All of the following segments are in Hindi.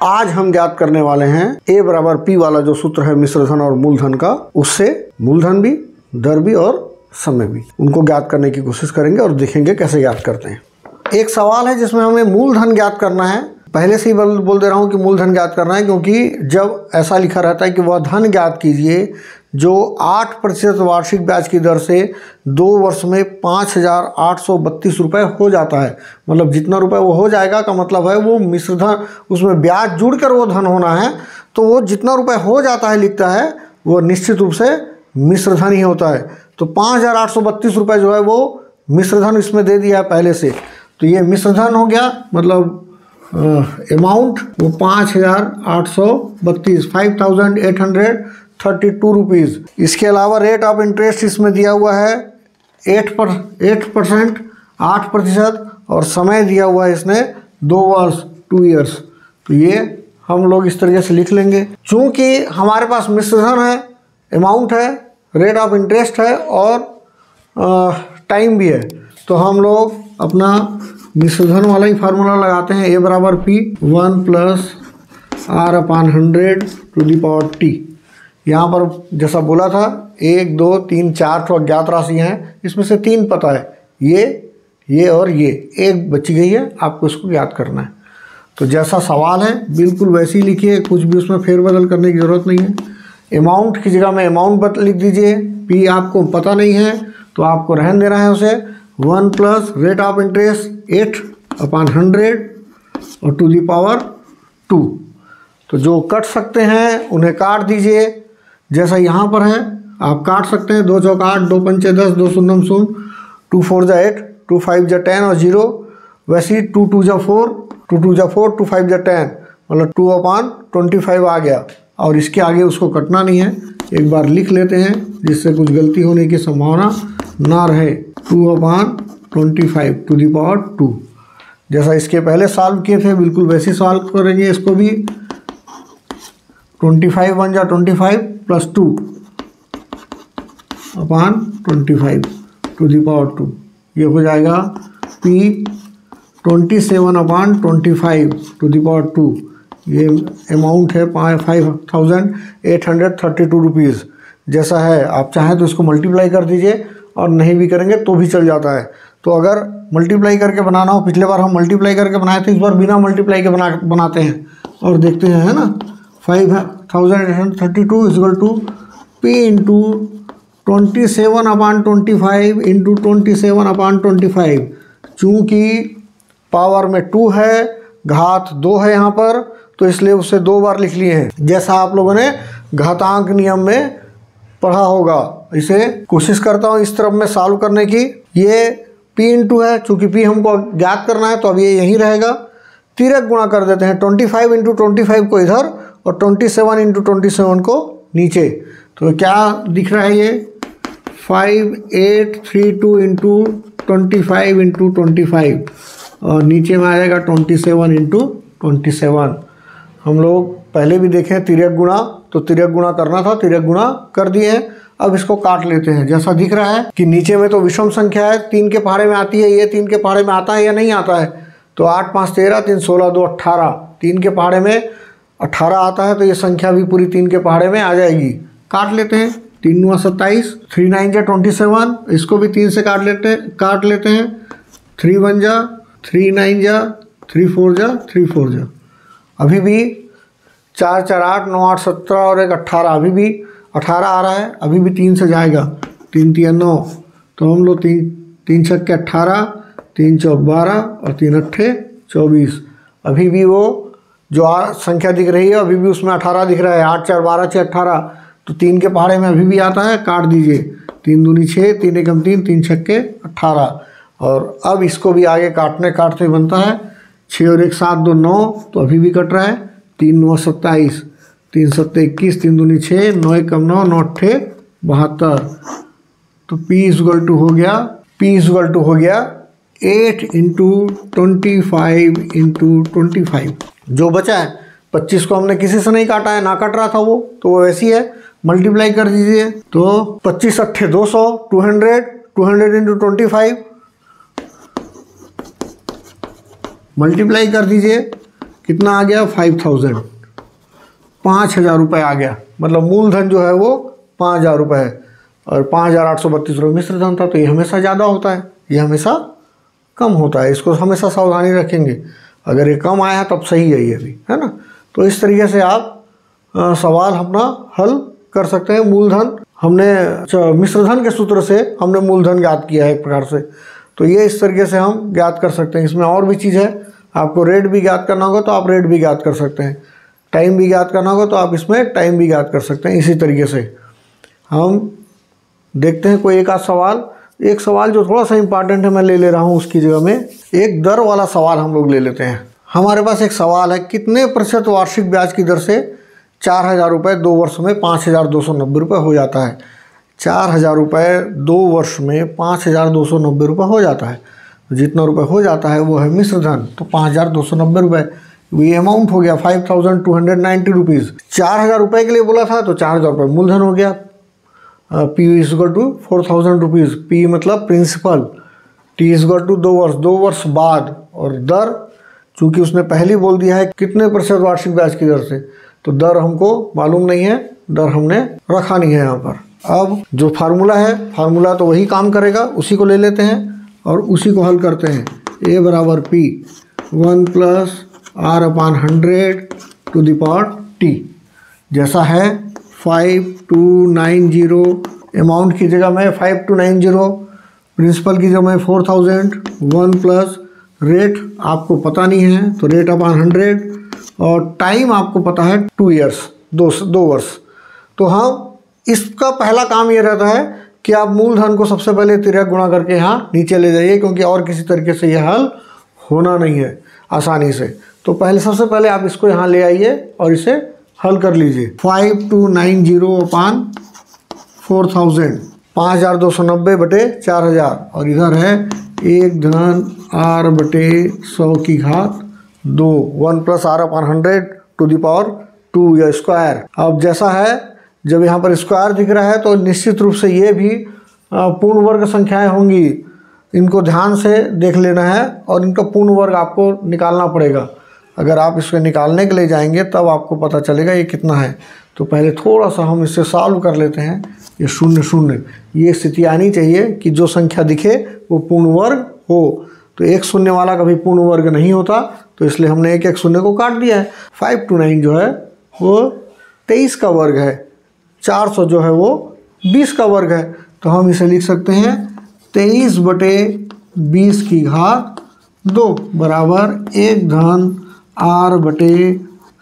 आज हम ज्ञात करने वाले हैं A बराबर P वाला जो सूत्र है मिश्रधन और मूलधन का, उससे मूलधन भी, दर भी और समय भी, उनको ज्ञात करने की कोशिश करेंगे और देखेंगे कैसे ज्ञात करते हैं। एक सवाल है जिसमें हमें मूलधन ज्ञात करना है। पहले से ही बोल दे रहा हूँ कि मूलधन ज्ञात करना है, क्योंकि जब ऐसा लिखा रहता है कि वह धन ज्ञात कीजिए जो 8% वार्षिक ब्याज की दर से 2 वर्ष में 5,832 रुपये हो जाता है, मतलब जितना रुपए वो हो जाएगा का मतलब है वो मिश्रधन, उसमें ब्याज जुड़कर वो धन होना है, तो वो जितना रुपए हो जाता है लिखता है वो निश्चित रूप से मिश्रधन ही होता है। तो 5,832 रुपये जो है वो मिश्रधन इसमें दे दिया है पहले से, तो ये मिश्रधन हो गया, मतलब अमाउंट वो 5,832 5,832 रुपीज़। इसके अलावा रेट ऑफ इंटरेस्ट इसमें दिया हुआ है 8%, और समय दिया हुआ है इसने 2 वर्ष 2 ईयर्स। तो ये हम लोग इस तरीके से लिख लेंगे। चूँकि हमारे पास मिश्रधन है, अमाउंट है, रेट ऑफ इंटरेस्ट है और टाइम भी है, तो हम लोग अपना मिश्रधन वाला ही फार्मूला लगाते हैं। A बराबर P 1 + R/100 यहाँ पर जैसा बोला था 1 2 3 4 तो अज्ञात राशि हैं, इसमें से 3 पता है, ये और ये, एक बची गई है, आपको इसको ज्ञात करना है। तो जैसा सवाल है बिल्कुल वैसे ही लिखिए, कुछ भी उसमें फेरबदल करने की ज़रूरत नहीं है। अमाउंट की जगह में अमाउंट लिख दीजिए, P आपको पता नहीं है तो आपको रहन देना है उसे। 1 + रेट ऑफ इंटरेस्ट 8/100 और टू 2। तो जो कट सकते हैं उन्हें काट दीजिए, जैसा यहाँ पर है आप काट सकते हैं। 2 चौक 8, 2 पंचे 10, 2 शून्यम 0, 2 4 जा 8, 2 5 जा 10 और 0, वैसे ही 2 2 जा 4, 2 2 जा 4, 2 5 जा 10, मतलब 2/25 आ गया। और इसके आगे उसको कटना नहीं है, एक बार लिख लेते हैं जिससे कुछ गलती होने की संभावना ना रहे। 2/25 जैसा इसके पहले सॉल्व किए थे बिल्कुल वैसे सॉल्व करेंगे इसको भी। 25 1 जा 25 + 2/25 ये हो जाएगा P 27/25 ये अमाउंट है 5,832 रुपीज़। जैसा है आप चाहें तो इसको मल्टीप्लाई कर दीजिए और नहीं भी करेंगे तो भी चल जाता है। तो अगर मल्टीप्लाई करके बनाना हो, पिछले बार हम मल्टीप्लाई करके बनाए थे, इस बार बिना मल्टीप्लाई के बनाते हैं और देखते हैं, है ना। 5,832 = P × 27/25 × 27/25। चूँकि पावर में 2 है, घात 2 है यहाँ पर, तो इसलिए उसे 2 बार लिख लिए हैं, जैसा आप लोगों ने घातांक नियम में पढ़ा होगा। इसे कोशिश करता हूँ इस तरफ में सॉल्व करने की। ये P × है, चूँकि P हमको ज्ञात करना है तो अब ये यहीं रहेगा। तिरक गुणा कर देते हैं, 25 × 25 को इधर और 27 × 27 को नीचे। तो क्या दिख रहा है ये 5832 × 25 × 25 और नीचे में आ जाएगा 27 × 27। हम लोग पहले भी देखें तिर्यक गुणा, तो तिर्यक गुणा करना था, तिर्यक गुणा कर दिए हैं। अब इसको काट लेते हैं। जैसा दिख रहा है कि नीचे में तो विषम संख्या है, 3 के पहाड़े में आती है, ये 3 के पहाड़े में आता है या नहीं आता है। तो 8 5 13, 3 16, 2 18, 3 के पहाड़े में 18 आता है, तो ये संख्या भी पूरी 3 के पहाड़े में आ जाएगी। काट लेते हैं। 3 9 27, 3 9 जा 27, इसको भी 3 से काट लेते हैं। 3 1 जा 3 9 जा 3 4 जा 3 4 जा। अभी भी 4 4 8 9 8 17 और 1 18, अभी भी 18 आ रहा है, अभी भी 3 से जाएगा। 3 3 9, तो हम लोग 3 6 18, 3 4 12 और 3 8 24। अभी भी वो जो संख्या दिख रही है अभी भी उसमें 18 दिख रहा है। 8 4 12 6 18, तो 3 के पहाड़े में अभी भी आता है, काट दीजिए। 3 दूनी 6, 3 1 3, 3 6 18। और अब इसको भी आगे काटते बनता है 6 और 1 7 2 9, तो अभी भी कट रहा है। 3 9 27, 3 7 21, 3 दूनी 6, 9 1 9, 9 8 72। तो P = हो गया 8 × 25 × 25। जो बचा है 25 को हमने किसी से नहीं काटा है, ना कट रहा था वो, तो वो वैसी है। मल्टीप्लाई कर दीजिए, तो 25 8 200, 200 × 25 मल्टीप्लाई कर दीजिए, कितना आ गया 5000, 5000 रुपये आ गया। मतलब मूलधन जो है वो 5000 रुपये है और 5832 रुपये मिश्र धन था। तो ये हमेशा ज़्यादा होता है, ये हमेशा कम होता है। इसको हमेशा सावधानी रखेंगे, अगर ये कम आया तब सही है ये भी, है ना। तो इस तरीके से आप सवाल अपना हल कर सकते हैं। मूलधन हमने मिश्रधन के सूत्र से हमने मूलधन ज्ञात किया है एक प्रकार से, तो ये इस तरीके से हम ज्ञात कर सकते हैं। इसमें और भी चीज़ है, आपको रेट भी ज्ञात करना होगा तो आप रेट भी ज्ञात कर सकते हैं, टाइम भी ज्ञात करना होगा तो आप इसमें टाइम भी ज्ञात कर सकते हैं। इसी तरीके से हम देखते हैं कोई एक आध सवाल। एक सवाल जो थोड़ा सा इंपॉर्टेंट है मैं ले रहा हूँ, उसकी जगह में एक दर वाला सवाल हम लोग ले लेते हैं। हमारे पास एक सवाल है, कितने प्रतिशत वार्षिक ब्याज की दर से 4000 रुपये 2 वर्ष में 5290 रुपये हो जाता है। 4000 रुपये 2 वर्ष में 5290 रुपये हो जाता है। जितना रुपये हो जाता है वो है मिश्रधन, तो 5290 रुपये ये अमाउंट हो गया 5290 रुपीज़। 4000 रुपये के लिए बोला था तो 4000 रुपये मूलधन हो गया। P equal to 4000 rupees, P मतलब प्रिंसिपल, T इक्वल टू 2 वर्ष, 2 वर्ष बाद, और दर चूँकि उसने पहले बोल दिया है कितने प्रतिशत वार्षिक ब्याज की दर से, तो दर हमको मालूम नहीं है, दर हमने रखा नहीं है यहाँ पर। अब जो फार्मूला है, फार्मूला तो वही काम करेगा, उसी को ले लेते हैं और उसी को हल करते हैं। A बराबर P 1 + R/100 to the power T, जैसा है 5290, अमाउंट की जगह में 5290, प्रिंसिपल की जगह में 4000, 1 प्लस रेट आपको पता नहीं है तो रेट अपॉन 100, और टाइम आपको पता है 2 ईयर्स, 2 वर्ष। तो हम इसका पहला काम ये रहता है कि आप मूलधन को सबसे पहले 13 गुणा करके यहाँ नीचे ले जाइए, क्योंकि और किसी तरीके से यह हल होना नहीं है आसानी से। तो पहले सबसे पहले आप इसको यहाँ ले आइए और इसे हल कर लीजिए। 5290 अपान 4000, 5290 बटे 4000, और इधर है 1 धन R बटे 100 की घात 2, 1 + R/100 टू द पावर 2 या स्क्वायर। अब जैसा है, जब यहाँ पर स्क्वायर दिख रहा है तो निश्चित रूप से ये भी पूर्ण वर्ग संख्याएं होंगी, इनको ध्यान से देख लेना है और इनका पूर्ण वर्ग आपको निकालना पड़ेगा। अगर आप इसको निकालने के लिए जाएंगे तब आपको पता चलेगा ये कितना है। तो पहले थोड़ा सा हम इससे सॉल्व कर लेते हैं। ये 0 0, ये स्थिति आनी चाहिए कि जो संख्या दिखे वो पूर्ण वर्ग हो। तो एक शून्य वाला कभी पूर्ण वर्ग नहीं होता, तो इसलिए हमने एक शून्य को काट दिया है। 529 जो है वो 23 का वर्ग है, 400 जो है वो 20 का वर्ग है। तो हम इसे लिख सकते हैं 23 बटे 20 की घात 2 बराबर 1 धन R बटे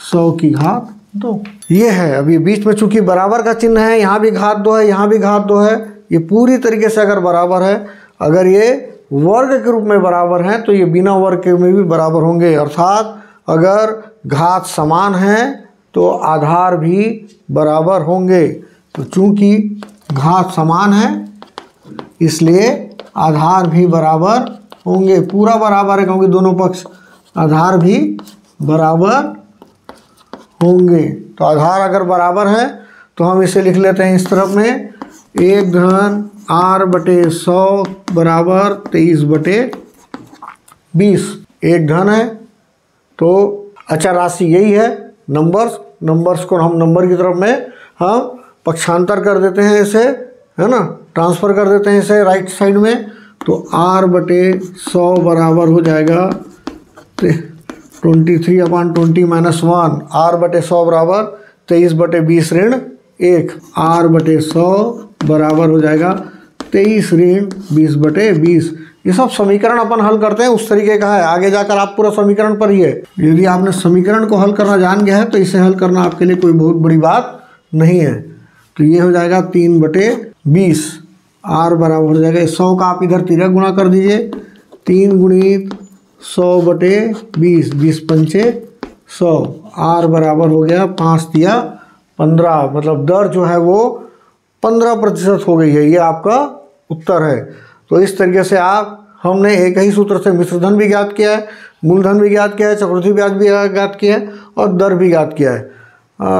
100 की घात 2। ये है, अभी बीच में चूंकि बराबर का चिन्ह है, यहाँ भी घात 2 है, यहाँ भी घात 2 है। ये पूरी तरीके से अगर बराबर है, अगर ये वर्ग के रूप में बराबर हैं तो ये बिना वर्ग के में भी बराबर होंगे। अर्थात अगर घात समान है तो आधार भी बराबर होंगे। तो चूंकि घात समान है इसलिए आधार भी बराबर होंगे। पूरा बराबर है क्योंकि दोनों पक्ष, आधार भी बराबर होंगे। तो आधार अगर बराबर है तो हम इसे लिख लेते हैं इस तरफ में 1 धन R बटे 100 बराबर 23 बटे 20। एक धन है तो अच्छा राशि यही है। नंबर्स को हम नंबर की तरफ में हम पक्षांतर कर देते हैं इसे, है ना, ट्रांसफ़र कर देते हैं इसे राइट साइड में। तो R बटे 100 बराबर हो जाएगा 23/20 - 1। R बटे 100 बराबर 23 बटे 20 ऋण 1। R बटे 100 बराबर हो जाएगा 23 ऋण 20 बटे 20। ये सब समीकरण अपन हल करते हैं उस तरीके का है। आगे जाकर आप पूरा समीकरण पर ही है। यदि आपने समीकरण को हल करना जान गया है तो इसे हल करना आपके लिए कोई बहुत बड़ी बात नहीं है। तो ये हो जाएगा 3 बटे 20। R बराबर हो जाएगा 100 का आप इधर 13 गुणा कर दीजिए, 3 गुणित 100 बटे 20, 20 पंचे 100। R बराबर हो गया 5 तिया 15, मतलब दर जो है वो 15% हो गई है। ये आपका उत्तर है। तो इस तरीके से हमने एक ही सूत्र से मिश्रधन भी ज्ञात किया है, मूलधन भी ज्ञात किया है, चक्रवृद्धि ब्याज भी ज्ञात किया है और दर भी ज्ञात किया है।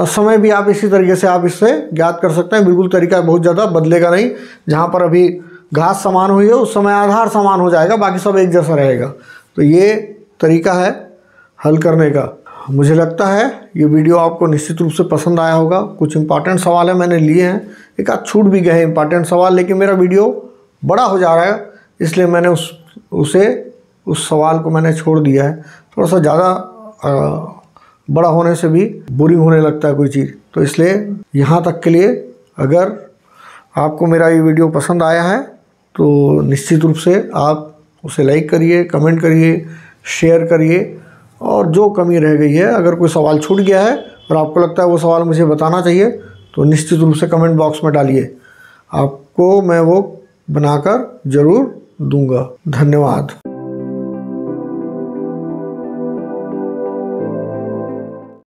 समय भी आप इसी तरीके से आप इससे ज्ञात कर सकते हैं। बिल्कुल तरीका बहुत ज़्यादा बदलेगा नहीं। जहाँ पर अभी घात समान हुई है उस समय आधार समान हो जाएगा, बाकी सब एक जैसा रहेगा। तो ये तरीका है हल करने का। मुझे लगता है ये वीडियो आपको निश्चित रूप से पसंद आया होगा। कुछ इंपॉर्टेंट सवाल है मैंने लिए हैं, एक आध छूट भी गए हैं इंपॉर्टेंट सवाल, लेकिन मेरा वीडियो बड़ा हो जा रहा है इसलिए मैंने उस सवाल को मैंने छोड़ दिया है। थोड़ा सा ज़्यादा बड़ा होने से भी बोरिंग होने लगता है कोई चीज़, तो इसलिए यहाँ तक के लिए अगर आपको मेरा ये वीडियो पसंद आया है तो निश्चित रूप से आप उसे लाइक करिए, कमेंट करिए, शेयर करिए, और जो कमी रह गई है, अगर कोई सवाल छूट गया है और आपको लगता है वो सवाल मुझे बताना चाहिए तो निश्चित रूप से कमेंट बॉक्स में डालिए, आपको मैं वो बनाकर ज़रूर दूंगा। धन्यवाद।